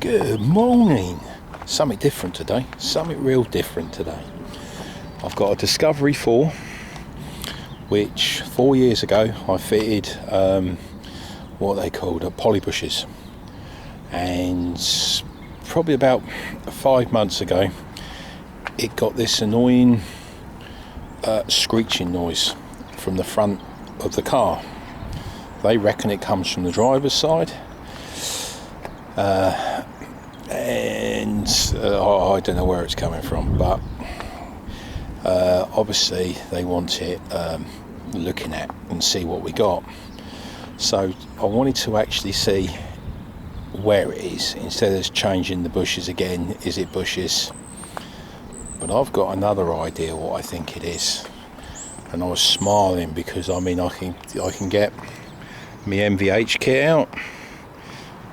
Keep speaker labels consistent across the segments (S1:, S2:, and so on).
S1: Good morning. Something different today, something real different today. I've got a Discovery 4, which 4 years ago I fitted what they called poly bushes, and probably about 5 months ago it got this annoying screeching noise from the front of the car. They reckon it comes from the driver's side, and I don't know where it's coming from, but obviously they want it looking at and see what we got. So I wanted to actually see where it is instead of changing the bushes again. Is it bushes? But I've got another idea what I think it is, and I was smiling because I can get my NVH kit out,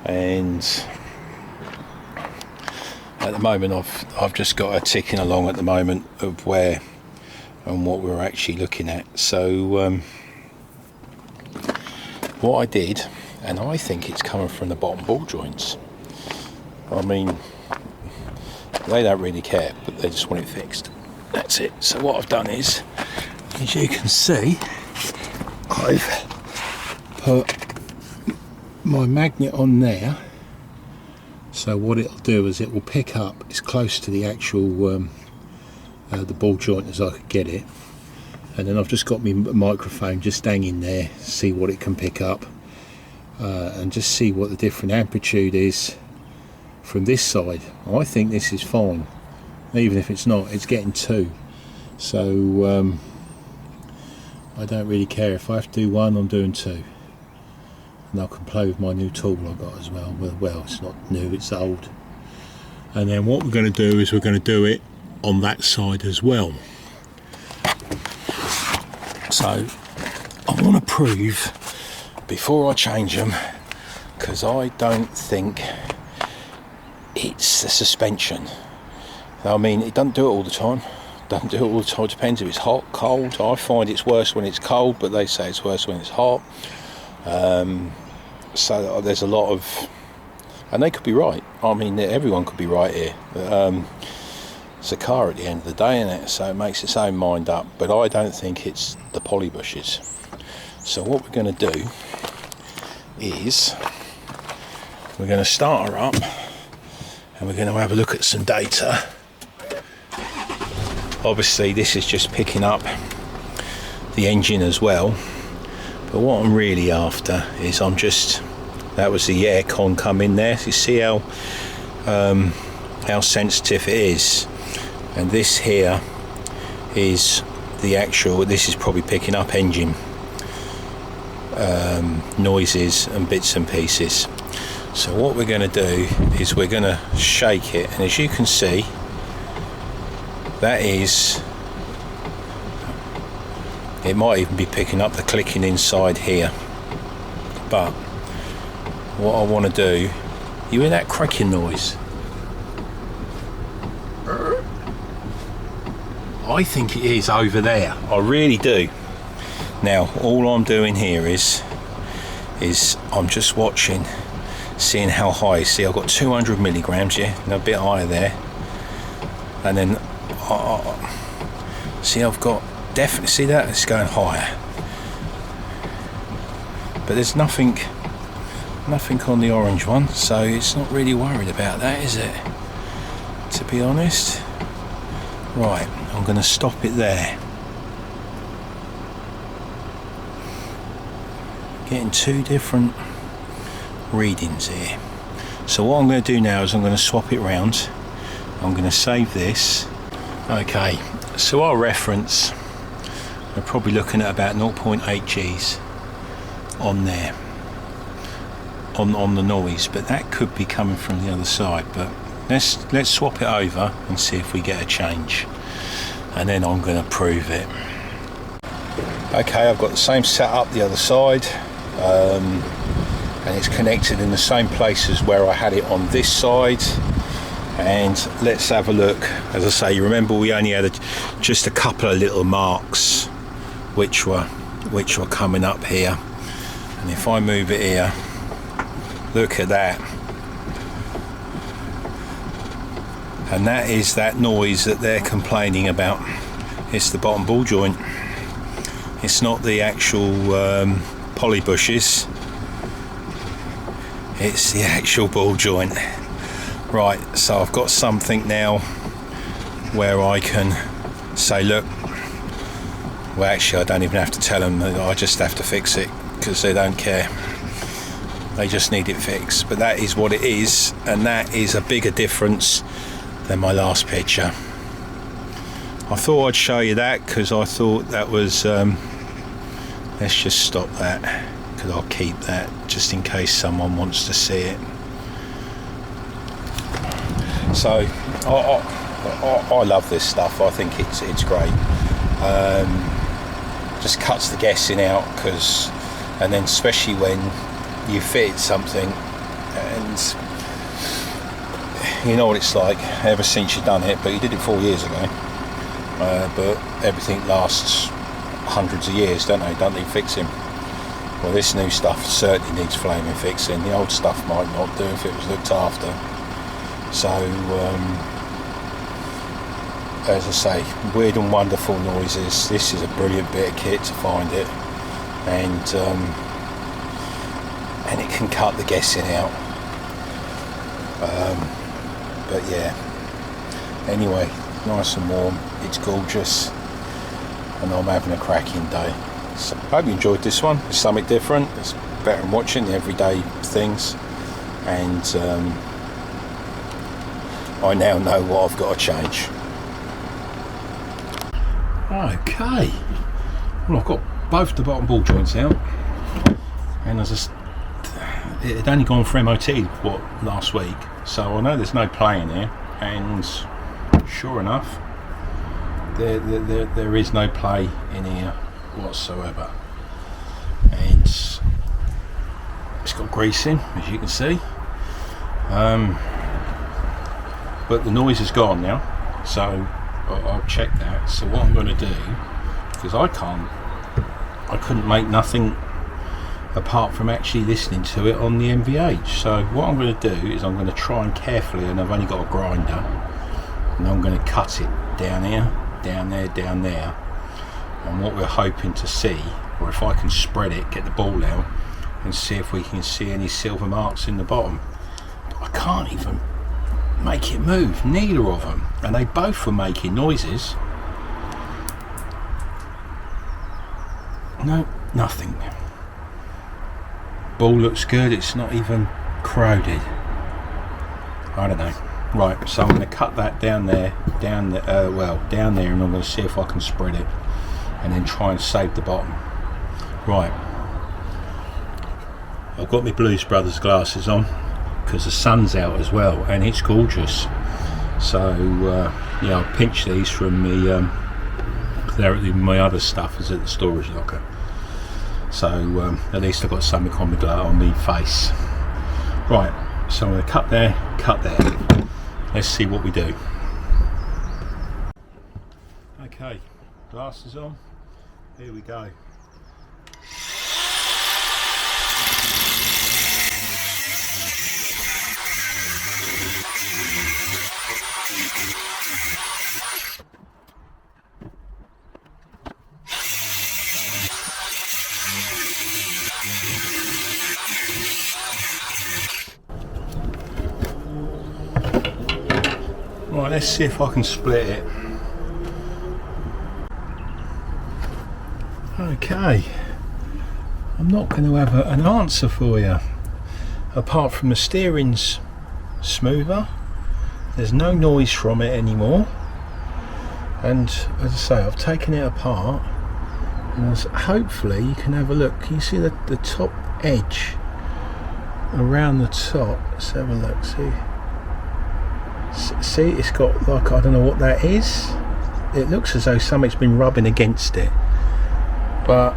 S1: and at the moment I've just got a ticking along at the moment of where and what we're actually looking at. So what I did, and I think it's coming from the bottom ball joints. I mean, they don't really care, but they just want it fixed. That's it. So what I've done is, as you can see, I've put my magnet on there. So what it'll do is it will pick up as close to the actual the ball joint as I could get it, and then I've just got my microphone just hanging there, see what it can pick up, and just see what the different amplitude is from this side. I think this is fine, even if it's not, it's getting 2, so I don't really care. If I have to do 1, I'm doing 2. And I can play with my new tool I got as well. Well, it's not new, it's old. And then what we're going to do is we're going to do it on that side as well. So I want to prove before I change them, because I don't think it's the suspension. I mean, it doesn't do it all the time. Doesn't do it all the time. It depends if it's hot, cold. I find it's worse when it's cold, but they say it's worse when it's hot. So there's a lot of, and they could be right. I mean, everyone could be right here. It's a car at the end of the day, isn't it? So it makes its own mind up. But I don't think it's the poly bushes. So what we're going to do is we're going to start her up, and we're going to have a look at some data. Obviously, this is just picking up the engine as well. But what I'm really after is that was the aircon come in there. You see how sensitive it is, and this here is the actual. This is probably picking up engine noises and bits and pieces. So what we're going to do is we're going to shake it, and as you can see, that is. It might even be picking up the clicking inside here. But what I want to do, you hear that cracking noise? I think it is over there. I really do. Now, all I'm doing here is I'm just watching, seeing how high. See, I've got 200 milligrams, yeah, and a bit higher there. And then, see, I've got, definitely see that it's going higher, but there's nothing on the orange one, so it's not really worried about that, is it, to be honest? Right, I'm going to stop it there. Getting 2 different readings here. So what I'm going to do now is I'm going to swap it round. I'm going to save this. Okay, so our reference, we're probably looking at about 0.8 Gs on there, on the noise, but that could be coming from the other side. But let's swap it over and see if we get a change, and then I'm going to prove it. Okay, I've got the same setup the other side, and it's connected in the same place as where I had it on this side. And let's have a look. As I say, you remember we only had just a couple of little marks which were coming up here, and if I move it here, look at that. and that is that noise that they're complaining about. It's the bottom ball joint. It's not the actual poly bushes, it's the actual ball joint. Right, so I've got something now where I can say, look, well actually I don't even have to tell them, I just have to fix it, because they don't care, they just need it fixed. But that is what it is, and that is a bigger difference than my last picture. I thought I'd show you that because I thought that was let's just stop that, because I'll keep that just in case someone wants to see it. So I love this stuff. I think it's great. Just cuts the guessing out, and then especially when you fit something and you know what it's like ever since you've done it, but you did it 4 years ago, but everything lasts hundreds of years, don't they fixing? Well, this new stuff certainly needs flaming fixing. The old stuff might not do if it was looked after. So as I say, weird and wonderful noises. This is a brilliant bit of kit to find it, and it can cut the guessing out. But yeah, anyway, nice and warm, it's gorgeous, and I'm having a cracking day. So I hope you enjoyed this one. It's something different, it's better than watching the everyday things, and I now know what I've got to change. Okay, well, I've got both the bottom ball joints out, and it had only gone for MOT last week, so I know there's no play in here, and sure enough there is no play in here whatsoever, and it's got greasing, as you can see, but the noise is gone now, so I'll check that. So what I'm going to do, because I couldn't make nothing apart from actually listening to it on the NVH. So what I'm going to do is I'm going to try and carefully, and I've only got a grinder, and I'm going to cut it down here, down there, down there, and what we're hoping to see, or if I can spread it, get the ball out and see if we can see any silver marks in the bottom. But I can't even make it move, neither of them, and they both were making noises. No, nothing. Ball looks good, it's not even corroded. I don't know. Right, so I'm going to cut that down there, down there, and I'm going to see if I can spread it and then try and save the bottom. Right, I've got my Blues Brothers glasses on because the sun's out as well, and it's gorgeous. So yeah, I'll pinch these from my other stuff is at the storage locker. So at least I've got something on my face. Right, so I'm going to cut there, cut there. Let's see what we do. Okay, glasses on. Here we go. Right, let's see if I can split it. Okay, I'm not going to have an answer for you, apart from the steering's smoother, there's no noise from it anymore, and as I say, I've taken it apart, and hopefully you can have a look. Can you see the top edge around the top? Let's have a look. See, it's got, like, I don't know what that is. It looks as though something's been rubbing against it, but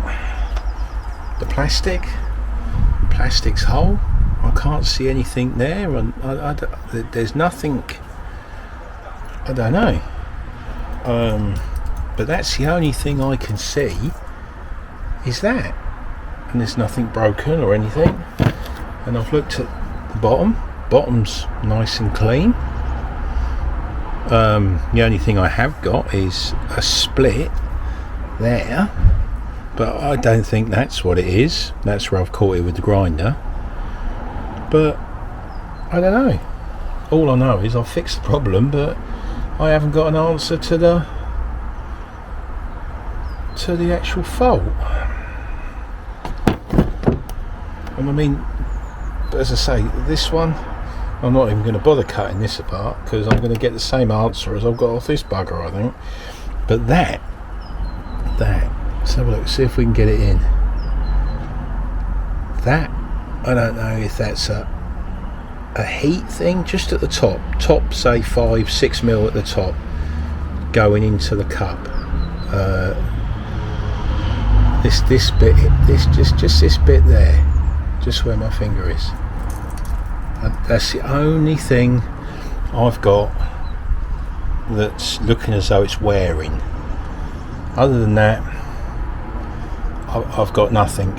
S1: the plastic's whole. I can't see anything there, and there's nothing. I don't know, but that's the only thing I can see is that, and there's nothing broken or anything. And I've looked at the bottom's nice and clean. The only thing I have got is a split there, but I don't think that's what it is. That's where I've caught it with the grinder, but I don't know. All I know is I've fixed the problem, but I haven't got an answer to the actual fault. And I mean, as I say, this one, I'm not even going to bother cutting this apart because I'm going to get the same answer as I've got off this bugger, I think. But that, let's have a look, see if we can get it in. That, I don't know if that's a heat thing, just at the top say 5-6 mil at the top, going into the cup. This bit, just this bit there, just where my finger is. That's the only thing I've got that's looking as though it's wearing. Other than that, I've got nothing.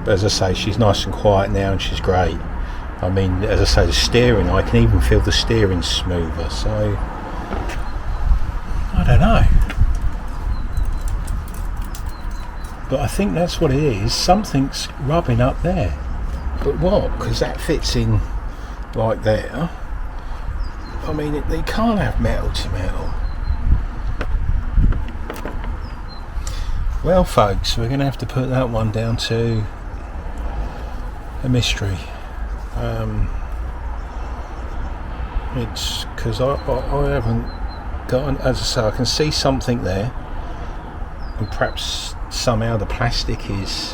S1: As I say, she's nice and quiet now and she's great. I mean, as I say, the steering, I can even feel the steering smoother, so I don't know. But I think that's what it is. Something's rubbing up there. But what? Because that fits in like there. I mean, they can't have metal to metal. Well, folks, we're going to have to put that one down to a mystery. It's because I haven't got, as I say, I can see something there, and perhaps somehow the plastic is,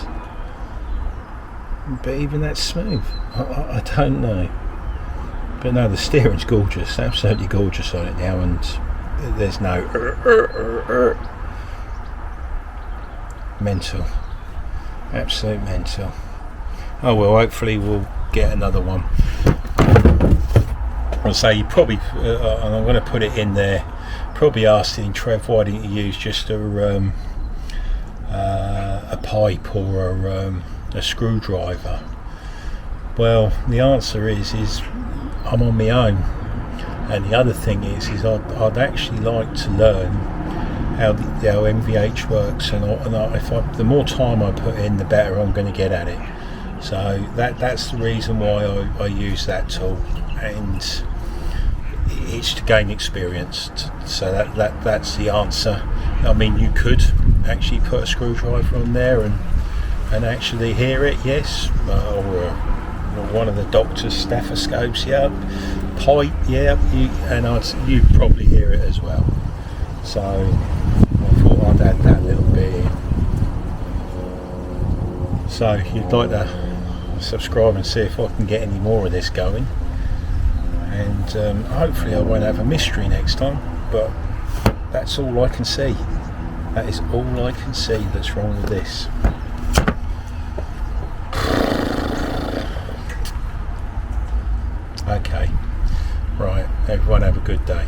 S1: but even that's smooth. I don't know. But no, the steering's gorgeous, absolutely gorgeous on it now, and there's no mental, absolute mental. Oh well, hopefully we'll get another one. I'll say you probably, and I'm going to put it in there, probably asking Trev, why didn't you use just a pipe or a screwdriver? Well, the answer is I'm on my own, and the other thing is I'd actually like to learn how NVH works, and the more time I put in, the better I'm going to get at it. So that's the reason why I use that tool, and it's to gain experience. So that's the answer. I mean, you could actually put a screwdriver on there and actually hear it, yes, or one of the doctor's stethoscopes, yeah, pipe, yeah, you probably hear it as well. So I thought I'd add that little bit in. So if you'd like to subscribe and see if I can get any more of this going, and hopefully I won't have a mystery next time, but that's all I can see. That is all I can see that's wrong with this. Okay, right, everyone have a good day.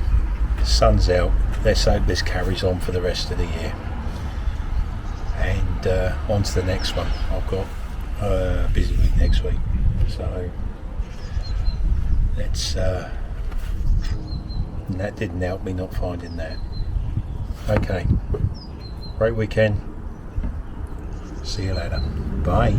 S1: The sun's out, let's hope this carries on for the rest of the year, and on to the next one. I've got a busy week next week, so let's that didn't help me not finding that. Okay, great weekend, see you later, bye.